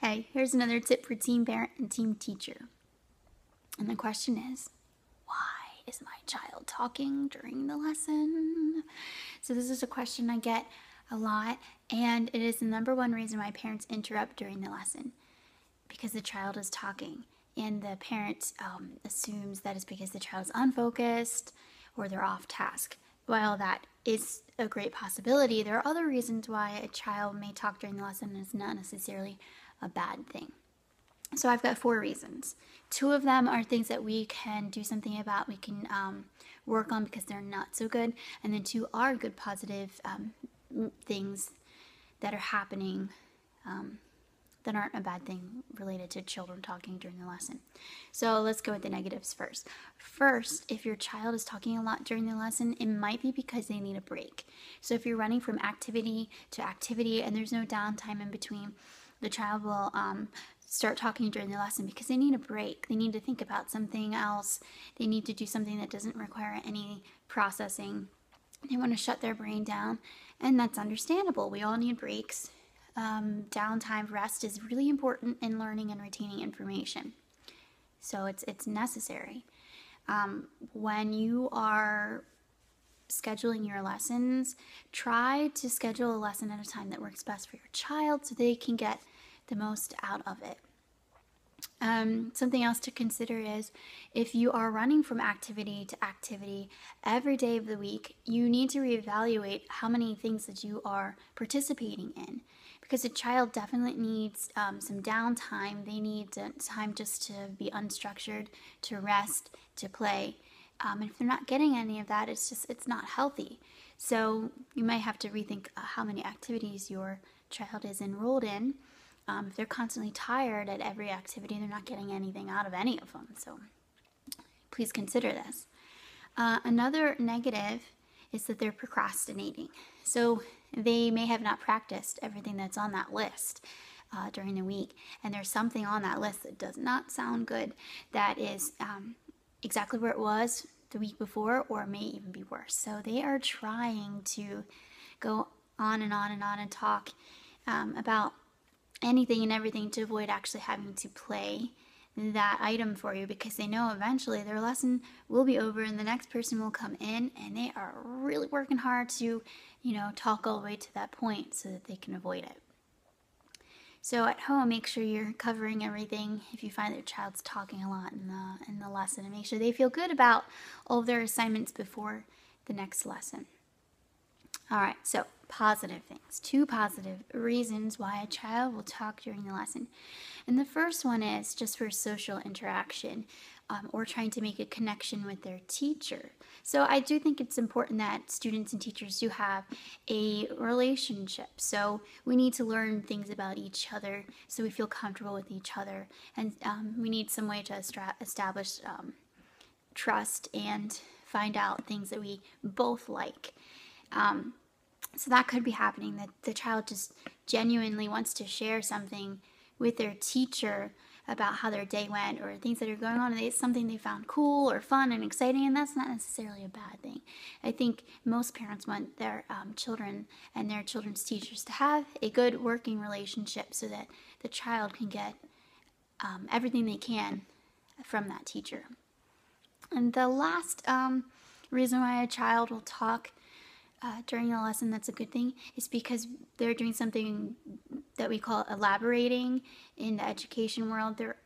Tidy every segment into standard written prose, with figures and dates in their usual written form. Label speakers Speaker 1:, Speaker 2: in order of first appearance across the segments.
Speaker 1: Okay, here's another tip for team parent and team teacher. And the question is, why is my child talking during the lesson? So this is a question I get a lot, and it is the number one reason why parents interrupt during the lesson, because the child is talking. And the parent assumes that it's because the child is unfocused or they're off task. While that is a great possibility, there are other reasons why a child may talk during the lesson, and it's not necessarily a bad thing. So I've got 4 reasons. 2 of them are things that we can do something about, we can work on because they're not so good. And then 2 are good positive things that are happening that aren't a bad thing related to children talking during the lesson. So let's go with the negatives first. First, if your child is talking a lot during the lesson, it might be because they need a break. So if you're running from activity to activity and there's no downtime in between, the child will start talking during the lesson because they need a break. They need to think about something else. They need to do something that doesn't require any processing. They want to shut their brain down, and that's understandable. We all need breaks. Downtime, rest is really important in learning and retaining information. So it's necessary. When you are scheduling your lessons, try to schedule a lesson at a time that works best for your child so they can get the most out of it. Something else to consider is if you are running from activity to activity every day of the week, you need to reevaluate how many things that you are participating in, because a child definitely needs some downtime. They need time just to be unstructured, to rest, to play. And if they're not getting any of that, it's not healthy. So you might have to rethink how many activities your child is enrolled in. If they're constantly tired at every activity, they're not getting anything out of any of them. So please consider this. Another negative is that they're procrastinating. So they may have not practiced everything that's on that list during the week, and there's something on that list that does not sound good, that is exactly where it was the week before, or may even be worse. So they are trying to go on and on and on and talk about anything and everything to avoid actually having to play that item for you, because they know eventually their lesson will be over and the next person will come in, and they are really working hard to, talk all the way to that point so that they can avoid it. So at home, make sure you're covering everything if you find that your child's talking a lot in the lesson, and make sure they feel good about all of their assignments before the next lesson. All right, so positive things. 2 positive reasons why a child will talk during the lesson. And the first one is just for social interaction, or trying to make a connection with their teacher. So I do think it's important that students and teachers do have a relationship. So we need to learn things about each other so we feel comfortable with each other. And we need some way to establish trust and find out things that we both like. So that could be happening, that the child just genuinely wants to share something with their teacher about how their day went, or things that are going on, and it's something they found cool or fun and exciting, and that's not necessarily a bad thing. I think most parents want their children and their children's teachers to have a good working relationship so that the child can get everything they can from that teacher. And the last reason why a child will talk during a lesson that's a good thing is because they're doing something that we call elaborating in the education world. They're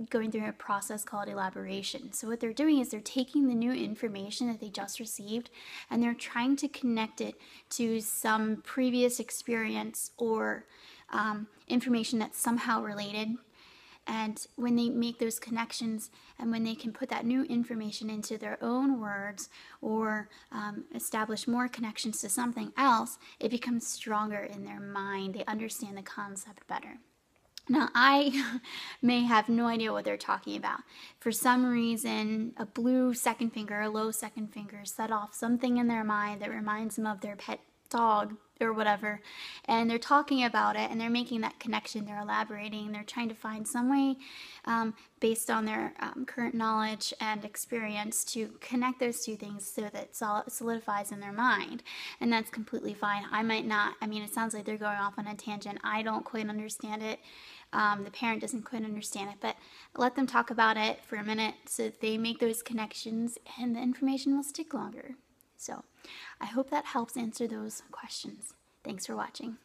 Speaker 1: going through a process called elaboration. So what they're doing is they're taking the new information that they just received and they're trying to connect it to some previous experience or information that's somehow related. And when they make those connections and when they can put that new information into their own words or establish more connections to something else, it becomes stronger in their mind. They understand the concept better. Now, I may have no idea what they're talking about. For some reason, a blue second finger, a low second finger set off something in their mind that reminds them of their pet dog or whatever, and they're talking about it and they're making that connection, they're elaborating, they're trying to find some way based on their current knowledge and experience to connect those two things so that it solidifies in their mind. And that's completely fine. I might not, I mean, it sounds like they're going off on a tangent. I don't quite understand it. The parent doesn't quite understand it, but let them talk about it for a minute so that they make those connections and the information will stick longer. So I hope that helps answer those questions. Thanks for watching.